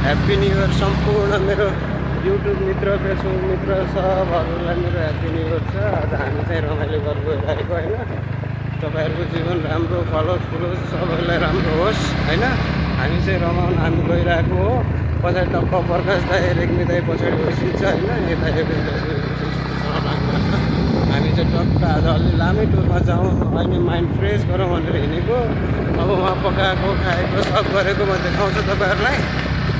Happy new year सम्पूर्ण मेरो YouTube मित्र फेसबुक मित्र सबहरूलाई मेरो ह्याप्पी न्यु इयर छ। आज हामी चाहिँ रमाइलो गरेर गइरहेको होइन। तपाईँहरूको जीवन राम्रो फलोस् फुलोस्, सबैलाई राम्रो होस् होइन। हामी चाहिँ रमाउन हामी गइरहेको हो। पछाडि टक्क प्रकाश दाइ रेग्मी दाइ पछाडि बसिन्छ होइन। यता हामी चाहिँ टक्क आज अलि लामै टुरमा जाउँ, अहिले माइन्ड फ्रेस गरौँ भनेर हिँडेको। अब उहाँ पकाएको खाएको सब गरेको म देखाउँछु तपाईँहरूलाई।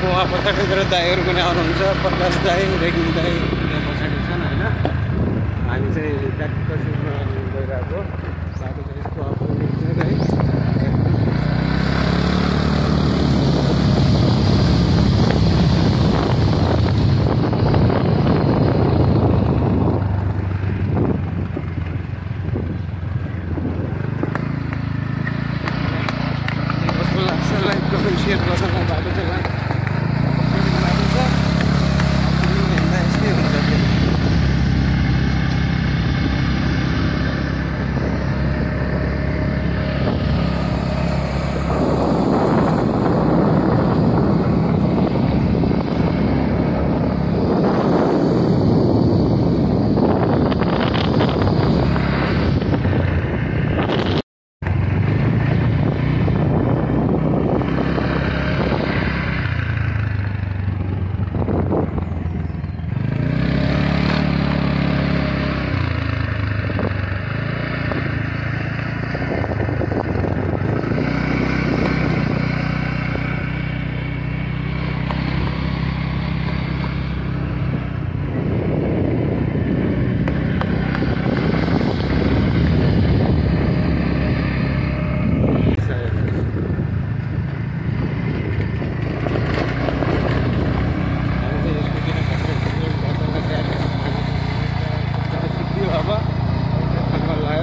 उहाँ पछाडि मेरो दाइहरू पनि आउनुहुन्छ, प्रकाश दाइ रेग्मी दाइ यहाँ पछाडि छन् होइन। हामी चाहिँ ट्याक्क सुटमा गइरहेको बाटो चाहिँ यस्तो अपोजिट छ है। शेयर गर्छ बाटो चाहिँ बाटो छ हिँड्दा यस्तै हुन्छ।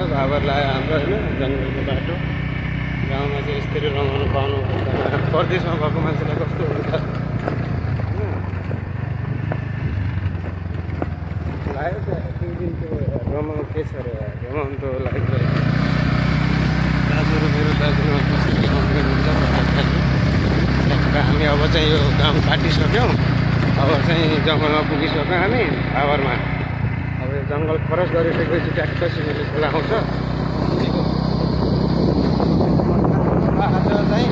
भावर लायो हाम्रो होइन। जङ्गलको बाटो गाउँमा चाहिँ यसरी रमाउनु पाउनु हुँदैन। परदेशमा भएको मान्छेलाई कस्तो हुन्छ होइन। लाग्यो त दुई दिनको रमाउनु के छ अरे रमाउनु त लाग्यो। दाजुहरू मेरो दाजुमा कसरी हुन्छ हामी अब चाहिँ यो गाउँ काटिसक्यौँ। अब चाहिँ जङ्गलमा पुगिसक्यौँ हामी भावरमा। अब यो जङ्गल क्रस गरिसकेपछि ट्याक्क सिमेली खोला आउँछ। आज चाहिँ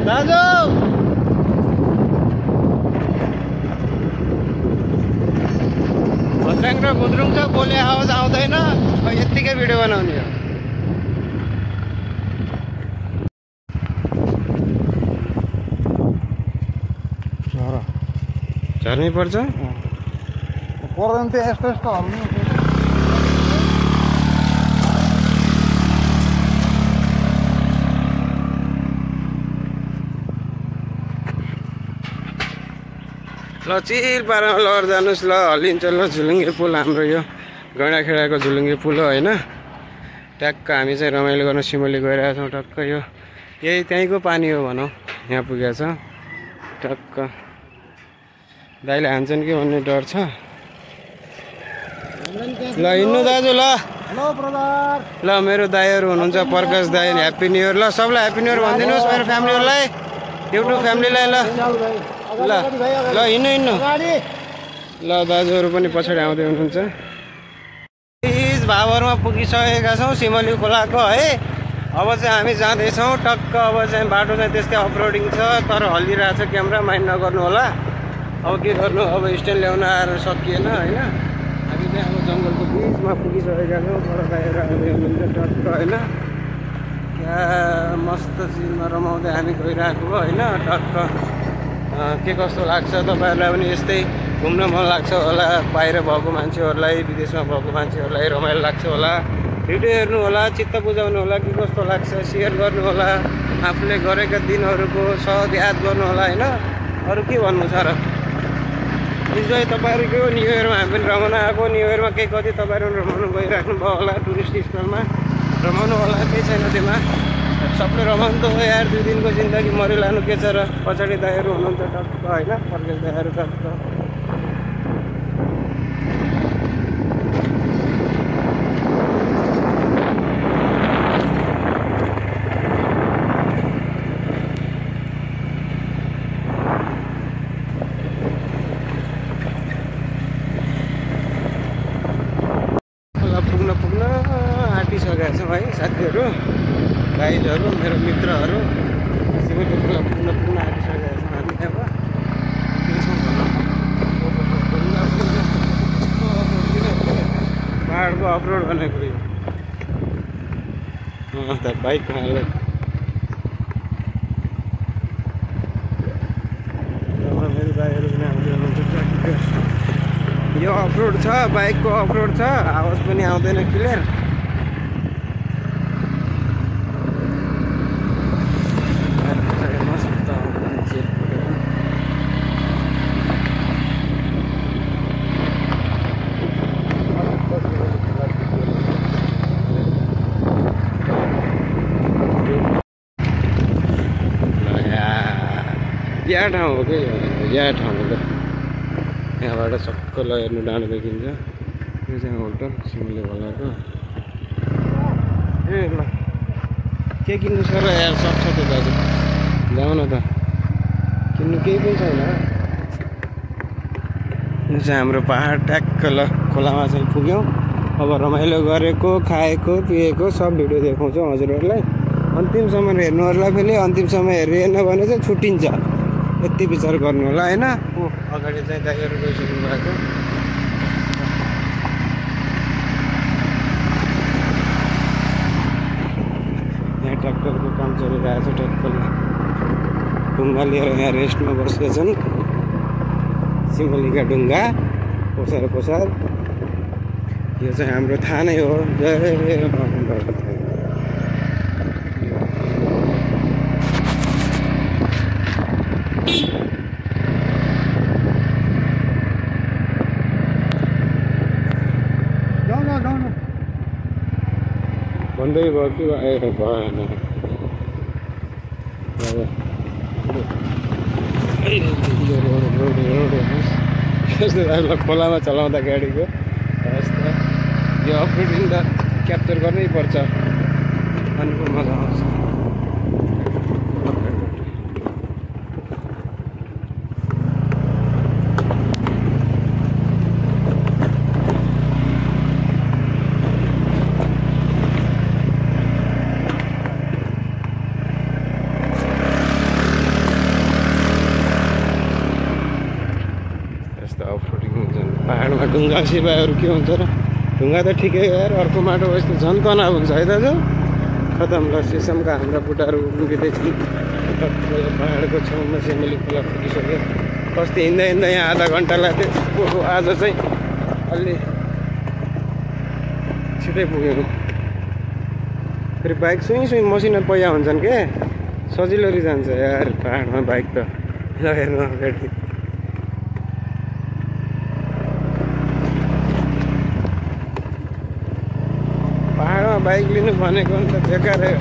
दाजु भद्राङ र गुद्रुङ छ, बोले आवाज आउँदैन। यत्तिकै भिडियो बनाउने हो। झर्नै पर्छ पर्दैन त्यो यस्तो यस्तो हल्नु। ल चिर पारामा लर जानुहोस् ल, हल्लिन्छ ल। झुलुङ्गे पुल हाम्रो यो गैँडाखेडाको झुलुङ्गे पुल हो होइन। ट्याक्क हामी चाहिँ रमाइलो गर्न सिमली गइरहेको छौँ। टक्क यो यही त्यहीँको पानी हो भनौँ, यहाँ पुगेको छ। टक्क दाइले हान्छन् कि भन्ने डर छ। ल हिँड्नु दाजु ल। ल मेरो दाइहरू हुनुहुन्छ, प्रकाश दाइ ह्याप्पी न्यु इयर। ल सबलाई ह्याप्पी न्यु इयर भनिदिनुहोस् मेरो फ्यामिलीहरूलाई, युट्युब फ्यामिलीलाई। ल ल ल हिँड्नु हिँड्नु। ल दाजुहरू पनि पछाडि आउँदै हुनुहुन्छ। भावरमा पुगिसकेका छौँ सिमली खोलाको है। अब चाहिँ हामी जाँदैछौँ टक्क। अब चाहिँ बाटो चाहिँ त्यस्तै अफरोडिङ छ, तर हल्लिरहेछ क्यामेरा, माइन्ड नगर्नु होला। अब के गर्नु, अब स्ट्यान्ड ल्याउन आएर सकिएन होइन। हामी चाहिँ अब जङ्गलको बिचमा पुगिसकेका छौँ। पर बाहिर आउँदै हुनुहुन्छ टक्क होइन। क्या मस्त चिजमा रमाउँदै हामी गइरहेको हो होइन। टक्क के कस्तो लाग्छ तपाईँहरूलाई पनि यस्तै घुम्न मन लाग्छ होला। बाहिर भएको मान्छेहरूलाई, विदेशमा भएको मान्छेहरूलाई रमाइलो लाग्छ होला। भिडियो हेर्नु होला, चित्त बुझाउनु होला, के कस्तो लाग्छ सेयर गर्नु होला। आफूले गरेका दिनहरूको सद याद गर्नु होला होइन। अरू के भन्नु छ र। इन्जोय तपाईँहरूको न्यु इयरमा हामी पनि रमाउन आएको न्यु इयरमा केही कति तपाईँहरू रमाउनु गइराख्नु भयो होला टुरिस्ट स्थलमा रमाउनु होला केही छैन त्यसमा सबले रमाउनु त हो यार 2 दिनको जिन्दगी मरिलानु के छ र पछाडि दाइहरू हुनुहुन्छ टक्क होइन फर्केर दाइहरू टक्क पुग्न आँटिसकेका छौँ है साथीहरू गाइडहरू मेरो मित्रहरू सिमेन्ट खोला पुग्न आँटिसकेका छौँ हामी अब पाहाडको अफरोड भनेको यो त बाइक हाल्दै मेरो गाडीहरू पनि आउँदै हुनुहुन्छ यो अफरोड छ बाइकको अफरोड छ आवाज पनि आउँदैन क्लियर यहाँ ठाउँ हो कि यहाँ ठाउँ हो त यहाँबाट सक्कल हेर्नु डाँडो देखिन्छ यो चाहिँ होटल सिमले खोलाको ए ल के किन्नु छ र यार सक्छ त्यो दाजु जाऊ न त किन्नु केही पनि छैन यो चाहिँ हाम्रो पाहाड ट्याक्क ल खोलामा चाहिँ पुग्यौँ अब रमाइलो गरेको खाएको पिएको सब भिडियो देखाउँछौँ हजुरहरूलाई अन्तिमसम्म हेर्नु होला फेरि अन्तिमसम्म हेरेन भने चाहिँ छुट्टिन्छ यति विचार गर्नु होला होइन अगाडि चाहिँ दाइहरू गइसक्नु भएको यहाँ ट्र्याक्टरको काम चलिरहेको छ ट्र्याक्टरले ढुङ्गा लिएर यहाँ रेस्टमा बसेका छन् सिमलीका ढुङ्गा पोसार यो चाहिँ हाम्रो थाहा नै हो जय भन्दै भयो कि भएन यस्तो राम्रो खोलामा चलाउँदा गाडीको अवस्था यो अफरोडिङ त क्याप्चर गर्नै पर्छ अनि मजा आउँछ पाहाडमा ढुङ्गा सिपाहरू के हुन्छ र ढुङ्गा त ठिकै यार अर्को माटो यस्तो झन् तनाव हुन्छ है दाजु खतम ल सिसमका हाम्रा बुट्टाहरू उम्किँदैछन् पाहाडको छेउमा सिमली खोला पुगिसक्यो अस्ति हिँड्दा यहाँ आधा घन्टा लाग्थ्यो आज चाहिँ अलि छिटै पुग्यौँ फेरि बाइक सुई मसिनो पहिया हुन्छन् के सजिलो जान्छ यार पाहाडमा बाइक त हेर्नु अगाडि पाहाडमा बाइक लिनु भनेको नि त बेकारै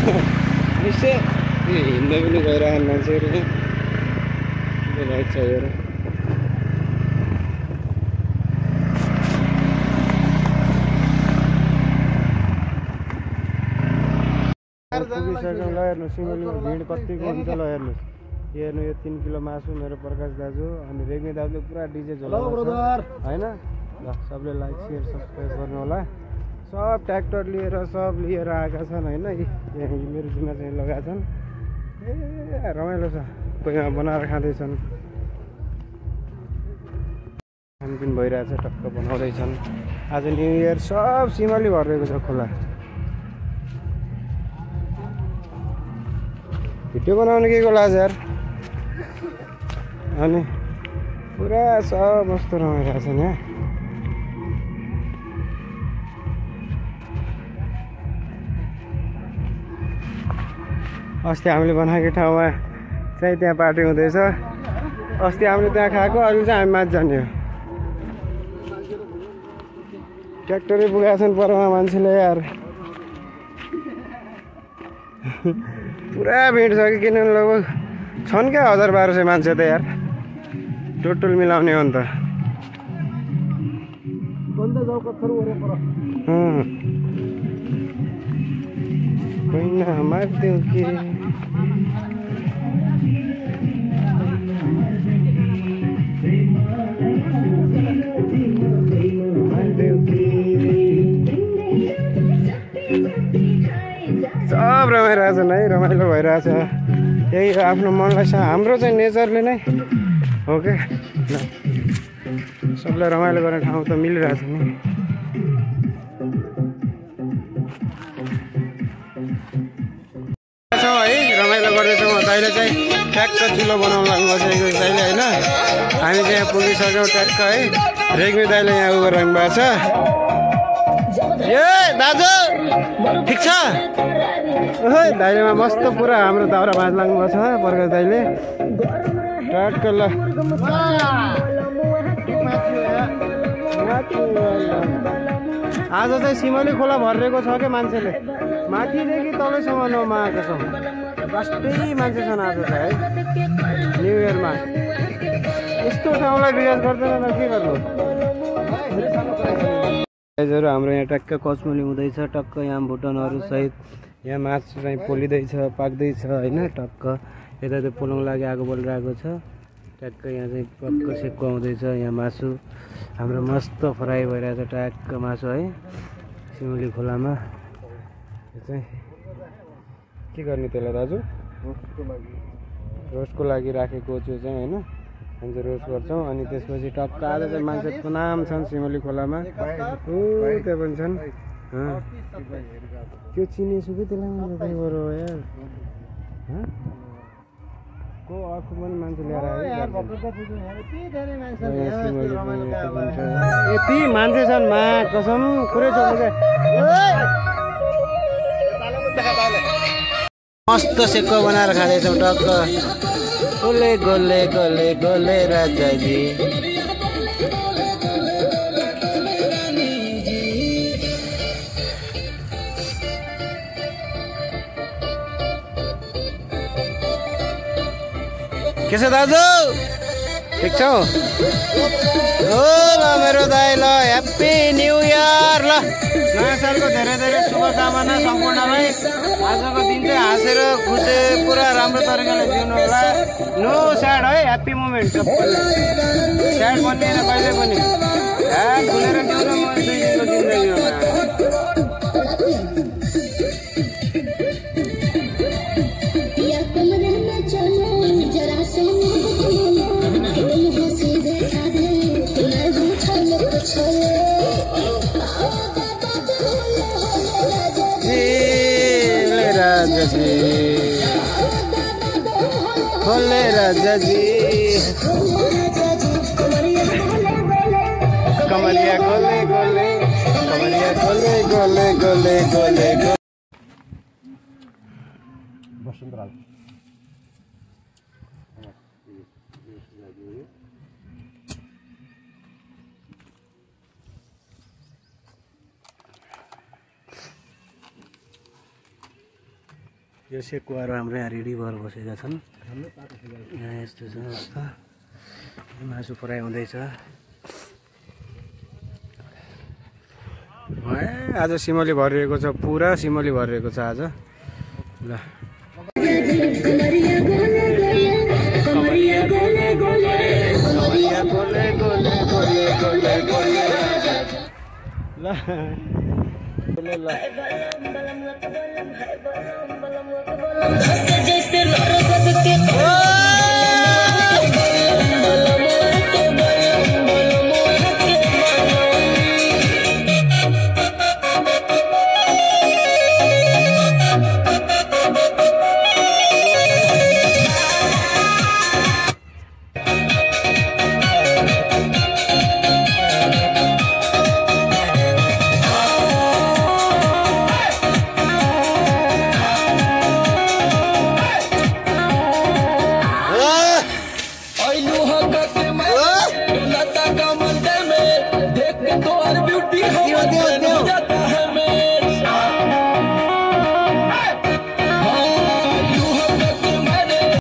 हो निश्चय हिँड्दै पनि गइरहेको मान्छेहरू बाइक छ हेर पुगिसक्यौँ ल हेर्नु सिमलीमा भिड कतिको हुन्छ ल हेर्नुहोस् हेर्नु यो 3 किलो मासु मेरो प्रकाश दाजु अनि रेग्मी दाजुले पुरा डिजे झोलाउँछ होइन ल सबले लाइक सेयर सब्सक्राइब गर्नु होला सब ट्र्याक्टर लिएर सब लिएर आएका छन् होइन यहाँ मेरो जिम्मा चाहिँ लगाएका छन् ए रमाइलो छ कोहीमा बनाएर खाँदैछन् खानपिन भइरहेछ टक्क बनाउँदैछन् आज न्यु इयर सब सिमली भरिरहेको छ खोला भिडियो बनाउनु के को लाज यार अनि पुरा सब कस्तो रमाइरहेको छ नि। अस्ति हामीले बनाएको ठाउँमा चाहिँ त्यहाँ पार्टी हुँदैछ। अस्ति हामीले त्यहाँ खाएको, अहिले चाहिँ हामी माथि जाने हो। ट्र्याक्टरै पुगेका छन् परमा मान्छेले यार। पुरा भिड छ कि किनभने लगभग छन् क्या 1000-1200 मान्छे त यार, टोटल मिलाउने हो नि त। होइन मारिदेऊ कि सब रमाइरहेछ है, रमाइलो भइरहेछ। यही आफ्नो मनलाई हाम्रो चाहिँ नेचरले नै हो क्या, सबलाई रमाइलो गर्ने ठाउँ त मिलिरहेछ नि। है रमाइलो गर्दैछौँ। दाइले चाहिँ ट्याक्क चुलो बनाउनु लाग्नु बसेको दाइले होइन। हामी चाहिँ यहाँ पुगिसक्यौँ ट्याक्क है। रेग्मी दाइले यहाँ उ गरिरहनु भएको छ। ए दाजु ठिक छ? ओहो दाइलेमा मस्त पुरा हाम्रो दाउरा भाँच लाग्नु भएको छ प्रकाश दाइले। ट्याक्क ल आज चाहिँ सिमली खोला भरिएको छ क्या मान्छेले, माथिदेखि तलैसम्म नमाएको छ। वास्तै मान्छे छन् आज चाहिँ है न्यु इयरमा। यस्तो ठाउँलाई विकास गर्दैन न, के गर्नु। गाइजहरू हाम्रो यहाँ टक्क कचमुली हुँदैछ, टक्क यहाँ भुटनहरू सहित यहाँ मासु चाहिँ पोलिँदैछ, पाक्दैछ होइन। टक्क यता त्यो पोलाउनु लागि आगो बलिरहेको छ। ट्याक्क यहाँ चाहिँ टक्क सेक्को आउँदैछ। यहाँ मासु हाम्रो मस्त फ्राई भइरहेछ ट्याक्क मासु है सिमली खोलामा। यो चाहिँ के गर्ने त्यसलाई दाजु? रोस्टको लागि राखेको त्यो चाहिँ होइन। हामी चाहिँ रोस्ट गर्छौँ। अनि त्यसपछि टक्क आज चाहिँ मान्छेको नाम छन् सिमली खोलामा। त्यहाँ पनि छन्। त्यो चिनेछु कि त्यसलाई बरु यार को अर्को पनि मान्छे ल्याएर यति मान्छे छन् मा कसम कुरै छोड्नु। मस्त सेक्को बनाएर खाँदैछौँ टक्क। गोले गोले गोले गोले राजाजी। के छ दाजु ठिक छौ? हो ल मेरो दाइ ल ह्याप्पी न्यु इयर। ल नयाँ सालको धेरै धेरै शुभकामना सम्पूर्णलाई। आजको दिन चाहिँ हाँसेर खुसे पुरा राम्रो तरिकाले जिउनु होला। नो स्याड है, ह्याप्पी मोमेन्ट सबैलाई। स्याड बन्दैन कहिले पनि। खुलेर जिउनु म 2 दिनको जिन्दगीमा। भोले राजा जी कमरिया गोले गोले, कमरिया गोले गोले गोले गोले गोले। वसुन्धरा यो सेकुवाहरू हाम्रो यहाँ रेडी भएर बसेका छन्। यहाँ यस्तो छ अवस्था। मासु फ्राई हुँदैछ। आज सिमली भरिएको छ, पुरा सिमली भरिएको छ आज। ल ल